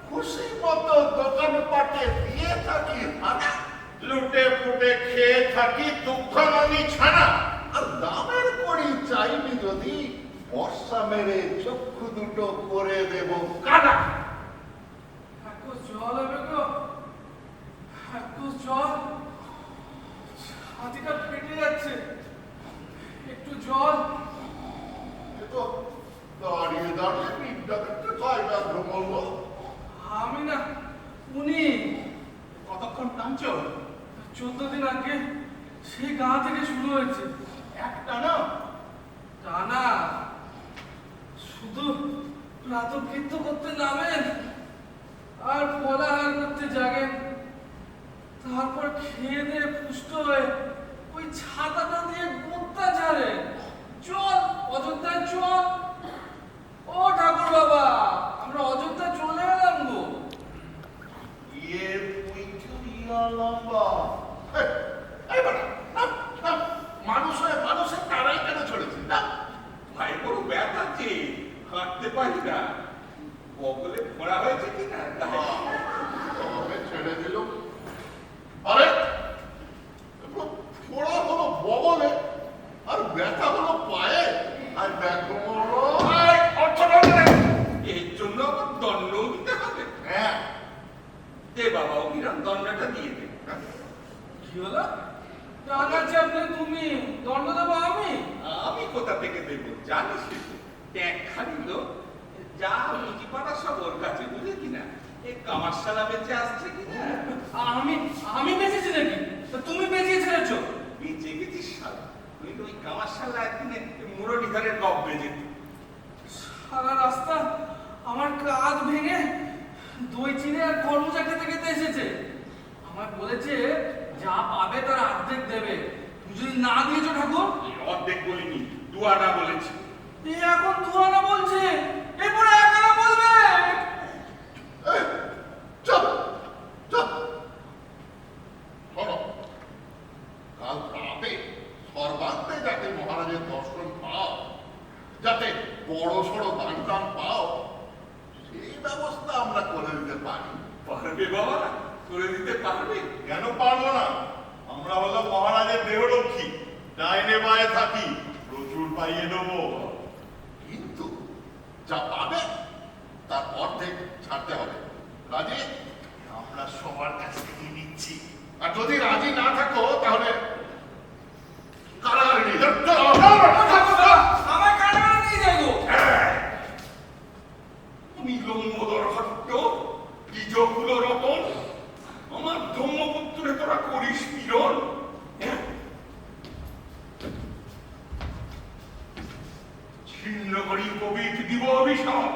খুশি মতো দোকানপাটে দিয়ে থাকি হানা, লুটে ফুটে খেয়ে থাকি দুঃখমণি ছানা। আর দামের করি চাইবি যদি, বর্ষা মেরে চক্ষু দুটো করে দেব কানা। জল হবে গো, জল, হাতিটা ফেটে যাচ্ছে, একটু জল। এ তো দাঁড়িয়ে দাঁড়িয়ে বিদ্যাকে কোথায় ব্যাঘ্র বলবো? আমি না, উনি কতক্ষণ টানছ? 14 দিন আগে সেই গা থেকে শুরু হয়েছে। একটা না, টানা শুধু প্রাতকৃত্য করতে নামেন আর ফলাহার করতে জাগেন, তারপর খেয়ে দিয়ে পুষ্ট হয়ে ওই ছাতাটা দিয়ে গোত্তা ঝাড়ে। চল অযোধ্যায় চল। ও ঠাকুর বাবা, আমরা অযোধ্যা চলে এলাম গো। ইয়ে পুইচুরিয়া লম্বা। এই বাড়া, মানুষ হয়ে মানুষের তারাই কেন ছড়েছে না? ভাই বড় ব্যথা আছে, হাঁটতে পারি না, বগলে ফোড়া হয়েছে কিনা। তবে ছেড়ে দিল। আরে ফোড়া হলো বগলে, আর ব্যথা হলো পায়ে, আর দেখো এর জন্য আবার দণ্ডও দিতে হবে। হ্যাঁ, দে বাবা, অভিরাম দণ্ডটা দিয়ে দে। কি হলো? টানা চাপলে তুমি, দণ্ড দেবো আমি? আমি কোথা থেকে দেব জানিস তো, ট্যাগ খালি লোক, যা রুটি পাটা সব ওর কাছে, বুঝলে কিনা। এই কামারশালা বেঁচে আসছে কিনা। আমি বেঁচেছি নাকি? তা তুমি বেঁচিয়ে ছেড়েছো? বেঁচে গেছিস শালা, তুই তো ওই কামারশালা একদিনে মুরলীধরের গপ বেজে। সারা রাস্তা আমার কাঁধ ভেঙে দই চিনে আর খরমুজা খেতে খেতে এসেছে। আমার বলেছে যা পাবে তার অর্ধেক দেবে, তুমি যদি না দিয়েছো ঠাকুর। অর্ধেক বলিনি, দুয়ারা বলেছি। এ এখন দুয়ানা বলছে, এরপরে একানা বলবে। চল চল, শোনো, কাল রাতে সর্বান্তে যাতে মহারাজের দর্শন পাও, যাতে বড় সড়ো দান টান পাও, সেই ব্যবস্থা আমরা করে দিতে পারি। পারবে বাবা, করে দিতে পারবে। কেন পারবো না? আমরা হলো মহারাজ পুলিশ পীড়ন, ছিন্ন করি কবিত দিব অভিশাপ,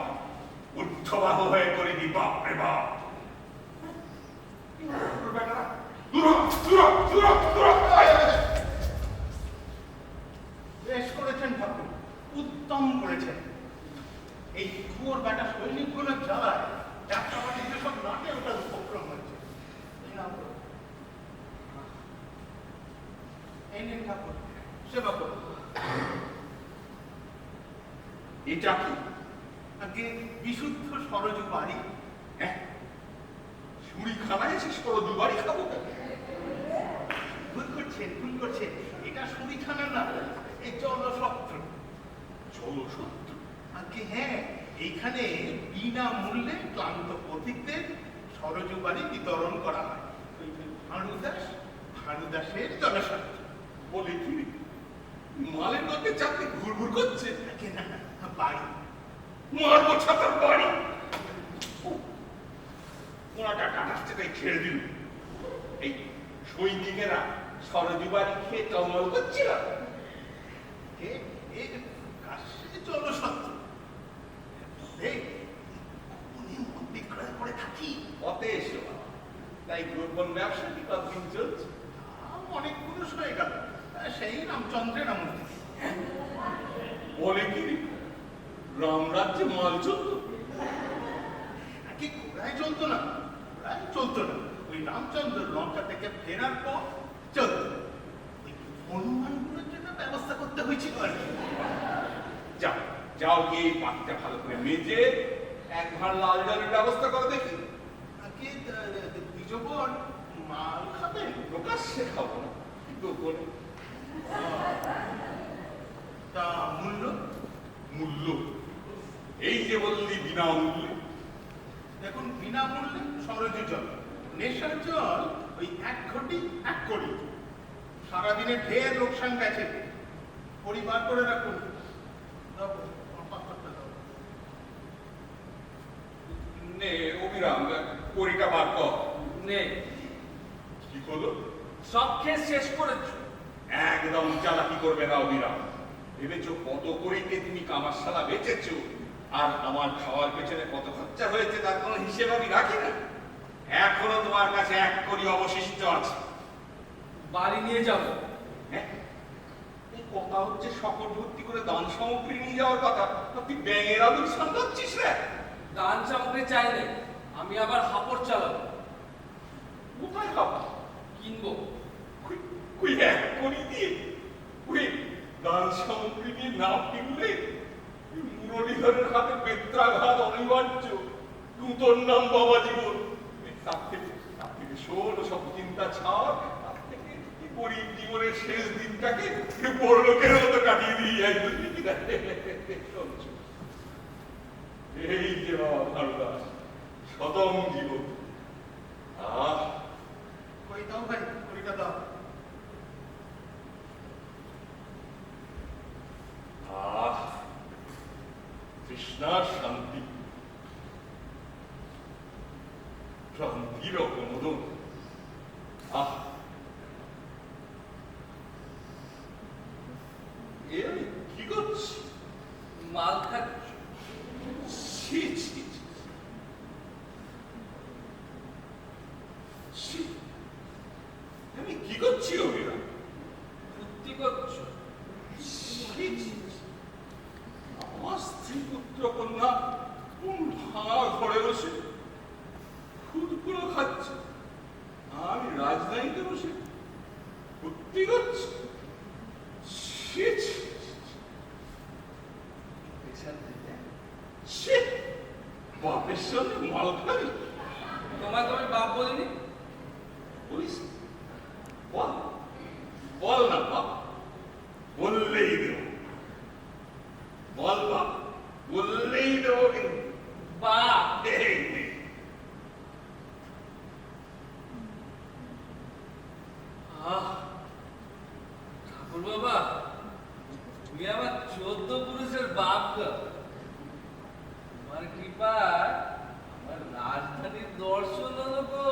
ঊর্ধ্ববাহ হয়ে করে দি বাপরে বাপ। বেশ করেছেন ঠাকুর, উত্তম করেছেন। এই কুয়োর বেটা সৈনিকগুলো জ্বালায় যাত্রাবাড়িতে সব নাটে ওটার উপক্রম হচ্ছে। এই নিন ঠাকুর, সেবা করুন। এটা কি? আগে বিশুদ্ধ সরজু বাড়ি। হ্যাঁ, ছুরিখানায় এসে সরজু বাড়ি খাবো কেন? ভুল করছেন। এটা সুরিখানা না, এই জলশত্রু। জলশত্রু? আগে হ্যাঁ, এইখানে বিনামূল্যে ক্লান্ত পথিকদের সরজু বাড়ি বিতরণ করা হয়। ওই ভানুদাসের জলশত্রু। বলে কি রে? মালের মধ্যে চাকরি ঘুরঘুর করছে। আগে না, বাড়ি। মারবো ছাতার বাড়ি। ওনাটা টাটাস থেকে ছেড়ে দিল। এই সৈনিকেরা সরজু বাড়ি খেয়ে টলমল করছিল। এই কাশে জলশত্রু। এই উনি বিক্রয় করে থাকি। পথে এসো বাবা। তাই গোপন ব্যবসা কি কতদিন চলছে? অনেক পুরুষ হয়ে গেল, সেই রামচন্দ্রের আমল থেকে। বলে কি রে? রামরাজ্যে মাল চলত? নাকি ঘোড়ায় চলতো না? ঘোড়ায় চলতো না, ওই রামচন্দ্র লঙ্কা থেকে ফেরার পর চলত। ওই হনুমানগুলোর জন্য ব্যবস্থা করতে হয়েছিল আর কি। যাও যাও গিয়ে এই পাখিটা ভালো করে মেজে এক ভাঁড় লাল জলের ব্যবস্থা করো দেখি। নাকি দ্বিজবন মাল খাবেন? প্রকাশ্যে খাবো না, গোপনে। তা মূল্য? মূল্য? এই যে বললি বিনামূল্যে। দেখুন, বিনামূল্যে সরজু জল, নেশার জল ওই 1 ঘটি 1 কড়ি। সারাদিনে ঢের লোকসান গেছে, পরিবার করে রাখুন। দাও, আমার পাত্রটা দাও। নে অবিরাম কড়িটা বার কর। নে, কি হলো? সব খেয়ে শেষ করেছ। একদম চালাকি করবে না অবিরাম। ভেবেছো কত কড়িতে তুমি কামারশালা বেচেছো, আর আমার খাওয়ার পেছনে কত খরচা হয়েছে তার কোনো হিসেব আমি রাখি না। এখনো তোমার কাছে 1 কড়ি অবশিষ্ট আছে। বাড়ি নিয়ে যাবো। হ্যাঁ, এই কথা হচ্ছে শকট ভর্তি করে দান সামগ্রী নিয়ে যাওয়ার কথা, তা তুই ব্যাঙের আদর সামলাচ্ছিস রে। দান সামগ্রী চাই নেই, আমি আবার হাপড় চালাবো। কোথায় খাবো? কিনবো। ওই 1 কড়ি দিয়ে ওই দান সামগ্রী দিয়ে না কিনলে মুরলীধরের হাতে বেত্রাঘাত অনিবার্য। তোর নাম বাবা জীবন। তার থেকে শোন, সব চিন্তা ছাড়। তার থেকে গরিব জীবনের শেষ দিনটাকে বড় লোকের মতো কাটিয়ে দিয়ে যাই। এই যে বাবা ভানুদাস, সদম জীবন। কই দাও ভাই, কড়িটা দাও। তৃষ্ণার শান্তি, শান্তির অপনোদন। এ আমি কি করছি? মাল খাচ্ছ। ছি ছি ছি। ছি, আমি কি করছি অবিরাম? ফুর্তি করছো। ছি ছি ছি। আমার স্ত্রী পুত্র কন্যা কোন ভাঙা ঘরে বসে খুদগুলো খাচ্ছে, আমি রাজধানীতে বসে ফুর্তি করছি। ছি ছি ছি। বাপের সঙ্গে মাল খাবি? তোমায় তো আমি বাপ বলিনি। বলিস? বল, বল না বাপ, বললেই দেব। বল বাপ, বললেই দেব। কিন্তু বাপ, এই নে। ঠাকুর বাবা, তুমি আমার 14 পুরুষের বাপ গো। তোমার কৃপায় আমার রাজধানীর দর্শন হলো গো।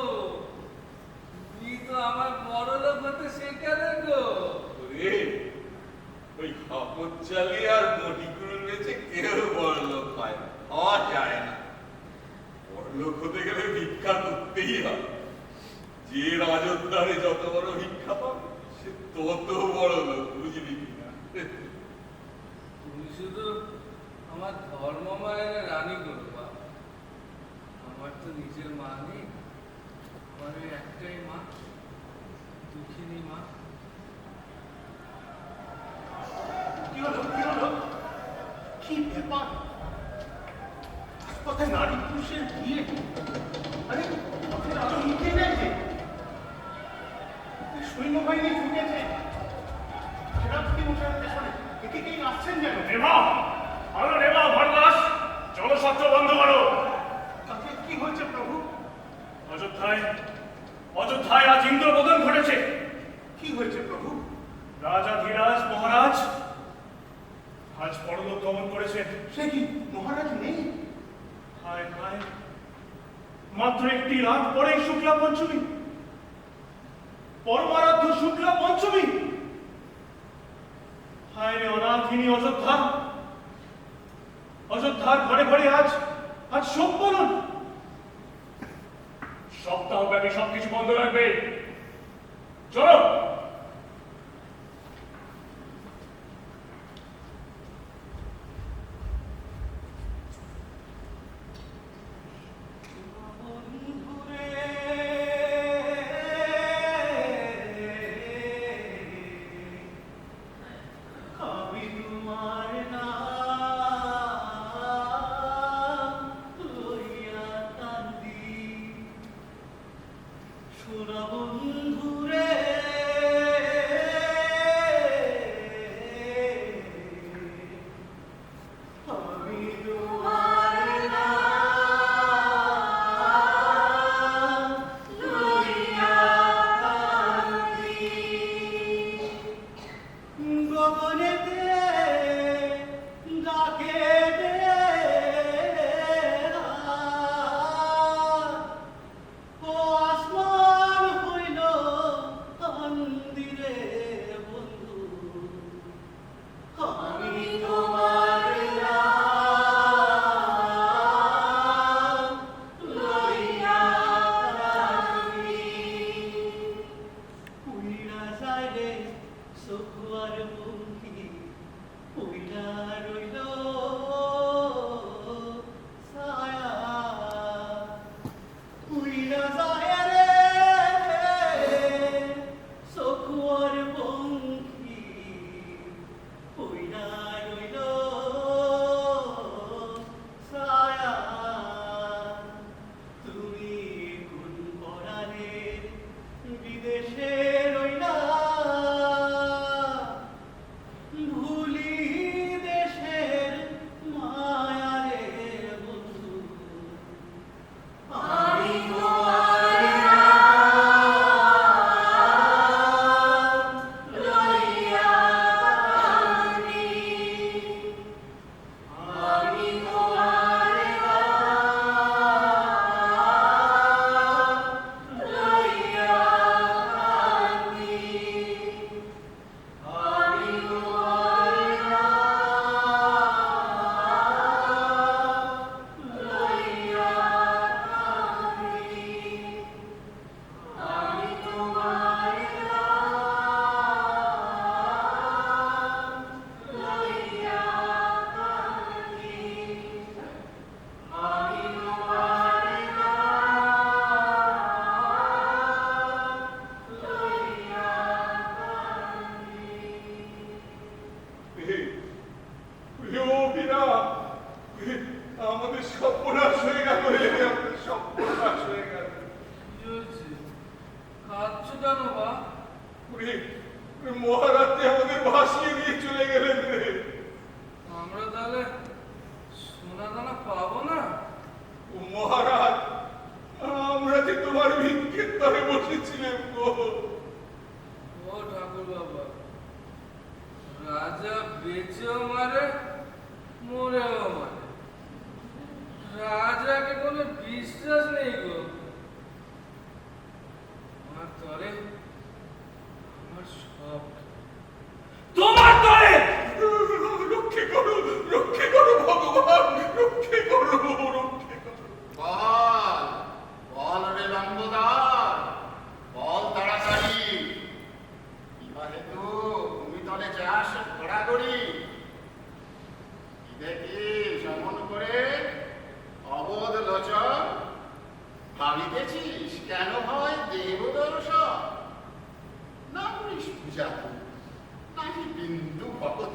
তুমি তো তো আমার বড় লোক হতে শেখালে গো। ওরে, ওই খাপড় চালিয়ে আর মটিকুড়ুর বেচে কেউ বড় লোক হয় না, হওয়া যায় না। বড় লোক হতে গেলে ভিক্ষা করতেই হয়। যে রাজদ্বারে যত বড় ভিক্ষা পাবে সে তত বড় লোক, বুঝলি কিনা? তুমি শুধু আমার ধর্ম মায়ের রানী করো বাবা। আমার তো নিজের মা নেই, আমার ওই একটাই মা, দুঃখিনী মা। কি হলো কি ব্যাপার? হাসপাতালে নারী পুরুষের বিয়ে, আরে পথের আলো নিতে যায় যে সৈন্যবাহিনী ঢুকেছে, সেনাপতি মশাইয়ের পেছনে একে কে আসছেন যেন। নেভা, আলো নেভা, ভরদাস, জনস্বার্থ বন্ধ করো। তাতে কি হয়েছে প্রভু? অযোধ্যায় আজ ইন্দ্রপতন ঘটেছে। কি হয়েছে প্রভু? রাজাধিরাজ মহারাজ আজ পরলোক গমন করেছেন। সে কি মহারাজ নেই? হায় হায়, মাত্র একটি রাত পরেই শুক্লা পঞ্চমী, পরমারাধ্য শুক্লা পঞ্চমী। হায় রে অনাথিনী অযোধ্যা, অযোধ্যার ঘরে ঘরে আজ শোক পালন। সপ্তাহব্যাপী সবকিছু বন্ধ রাখবে। চলো। আমাদের সর্বনাশ হয়ে গেল, আমাদের সর্বনাশ হয়ে গেল। কাঁদছো কেন বা? মহারাজে আমাদের ভাসিয়ে দিয়ে চলে গেলেন রে। আমরা তাহলে সোনা দানা পাবো না? ও মহারাজ, আমরা যে তোমার ভিক্ষের তরে বসেছিলাম গো। ও ঠাকুর বাবা, রাজা বেঁচেও মারে, মরেও মারে। রাজাকে কোনো বিশ্বাস নেই গো। আমার তরে সব তোমার দলে। রক্ষে করো ভগবান, রক্ষে করো। বল বল রে লম্বোদর, বল তাড়াতাড়ি। বিবাহেতু তুমি তলে যাস ঘোরাঘুরি, দেখিস এমন করে অবোধ লোচন ভাবিতেছিস কেন হয় দেবদর্শন? না করিস পূজা, নাকি বিন্দু ভগত,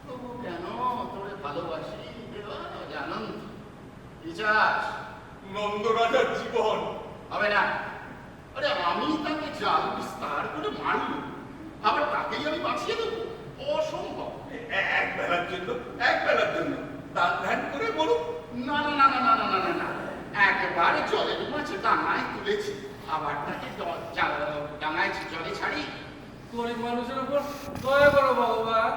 তবু কেন তোরে ভালোবাসি জানন। কি চাস? নন্দরাজার জীবন হবে না। আরে আমি তাকে জাল বিস্তার করে মারলুম, আবার তাকেই আমি বাঁচিয়ে দেবো? অসম্ভব। এক বেলার জন্য দান ধ্যান করে বলুন। না না না না না না না না, একবারে জলের মাছ ডাঙায় তুলেছি, আবার তাকে ডাঙায় জলে ছাড়ি? গরিব মানুষের উপর দয়া করো ভগবান।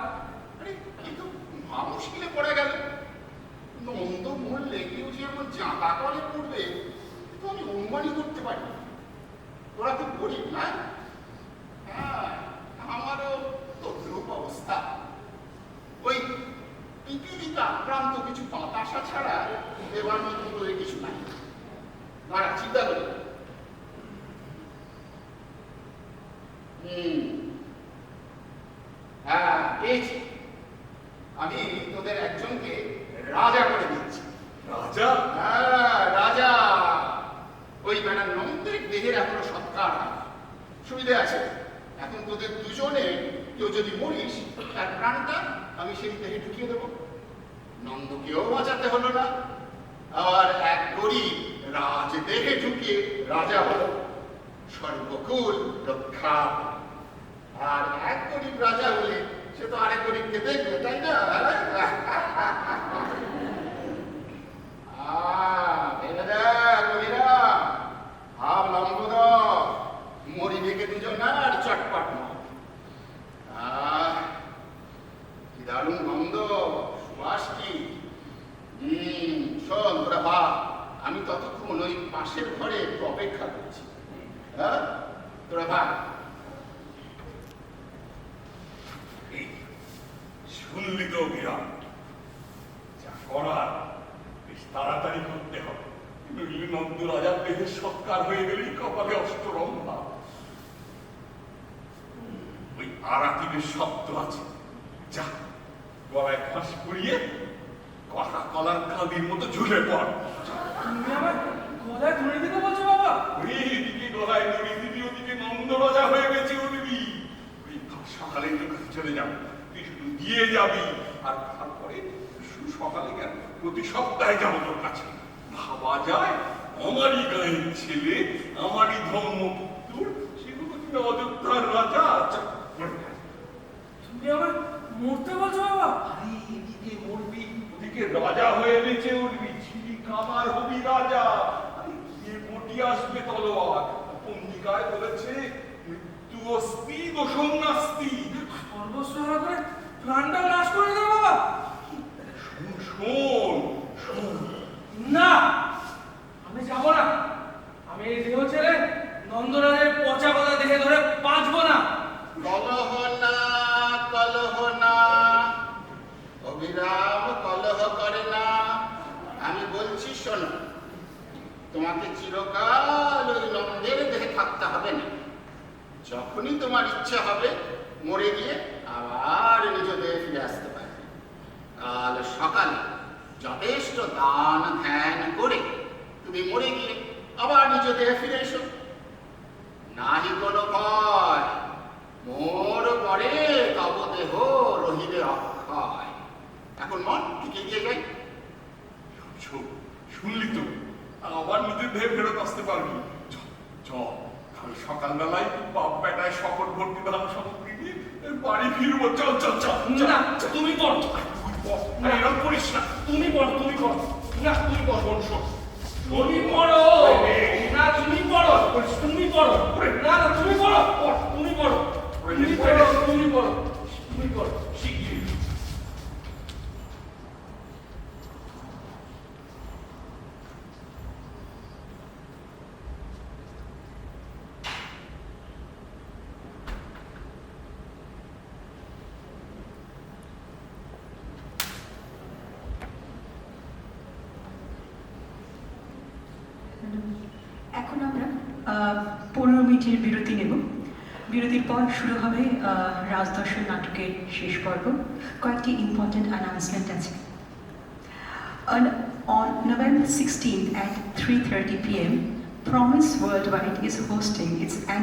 আরে এই তো মহা মুশকিলে পড়ে গেল। নন্দ মরলে কেউ যে এমন জাঁতা কলে পড়বে তো আমি অনুমানই করতে পারি। ওরা তো গরিব না? হ্যাঁ, আমারও তদ্রূপ অবস্থা। ওই পিপিলিকা আক্রান্ত কিছু বাতাসা ছাড়া দেবার মতো বলে কিছু নাই। দাঁড়া, চিন্তা করি। হ্যাঁ, পেয়েছি। আমি তোদের একজনকে রাজা করে দিচ্ছি। রাজা? হ্যাঁ, রাজা। ওই বেড়ার নন্দের দেহের এখনো সৎকার হয়। সুবিধে আছে, এখন তোদের দুজনে কেউ যদি মরিস, তার প্রাণটা আমি সেই দেহে ঢুকিয়ে দেবো। নন্দকেও বাঁচাতে হলো না, আবার এক গরিব রাজ দেহে ঢুকিয়ে রাজা হলো। সর্বকুল রক্ষা। আর এক গরিব রাজা হলে সে তো আরেক গরিবকে দেখবে, তাই না? ভেবে দেখ কবিরা, ভাব লম্বোদর, মরিবে কে দুজন আর চটপট নয়। কি দারুণ গন্ধ, সুবাস কি! শোন তোরা ভাব, আমি ততক্ষণ ওই পাশের ঘরে অপেক্ষা করছি। হ্যাঁ, তোরা ভাব। শুনলি তো বিরাট, যা করার বেশ তাড়াতাড়ি করতে হবে। নইলে নন্দ রাজার দেহের সৎকার হয়ে গেলেই কপালে অষ্টরম্ভা। ওই আরাতিবের শব্দ আছে, যা গলায় ফাঁস পরিয়ে কথা কলার কাঁদির মতো ঝুলে পড়। তুমি আমার গলায় ধরে দিতে বলছো বাবা? এইদিকে গলায় দড়ি দিবি, ওদিকে নন্দ রাজা হয়ে গেছে উঠবি। ওই সকালে তোর কাছে চলে যাবো, তুই শুধু দিয়ে যাবি, আর তারপরে শুধু সকালে কেন প্রতি সপ্তাহে যাবো তোর কাছে। ভাবা যায় আমারই গায়ের ছেলে, আমারই ধর্মপুত্র, সেগুলো তুমি অযোধ্যার রাজা। তুমি আমার মরতে বলছো বাবা? আরে এদিকে মরবি, ওদিকে রাজা হয়ে বেঁচে উঠবি, ছিলি কামার হবি রাজা। আরে গিয়ে বটি আসবে তলোয়ার। পঞ্জিকায় বলেছে মৃত্যু অস্তি দোষণ নাস্তি। সর্বস্ব হারা করে প্রাণটা নাশ করে দেবে বাবা? শোন না, আমি যাব না। আমি এই দেহ ছেড়ে নন্দরাজের পচা গলা দেহে ধরে বাঁচবো না। কলহ না, কলহ না, অবিরাম কলহ করে না। আমি বলছি শোনো, তোমাকে চিরকাল ওই নন্দের দেহে থাকতে হবে না। যখনই তোমার ইচ্ছা হবে মরে গিয়ে আবার নিজ দেহে ফিরে আসতে পারবে। কাল সকালে যথেষ্ট দান ধ্যান করে তুমি মরে গিয়ে আবার নিজ দেহে ফিরে এসো। নাহি কোনো ভয়, মোর পরে তব দেহ রহিবে অক্ষয়। এখন মন দিকে দিয়ে যাই। শুনলি তো, আবার নিজের দেহে ফেরত আসতে পারবি। কাল সকালবেলায় বাপ বেটায় সকল ভর্তি ধান সামগ্রী নিয়ে বাড়ি ফিরবো। চল চল চল। না, তুমি পড়ো। এরকম করিস না। তুমি পড়ো, তুমি পড়ো। না তুই বল বংশ। তুমি পড়ো। না, তুমি পড়ো। তুমি পড়ো। না না, তুমি পড়ো। তুমি পড়ো। তুমি পড়ো। তুমি পড়ো। তুমি পড়ো। শিখিয়ে 15 মিনিটের বিরতি নেব। বিরতির পর শুরু হবে রাজদর্শন নাটকের শেষ পর্ব। কয়েকটি ইম্পর্টেন্ট অ্যানাউন্সমেন্ট আছে। On November 16 at 3:30 p.m., Promise Worldwide is hosting its annual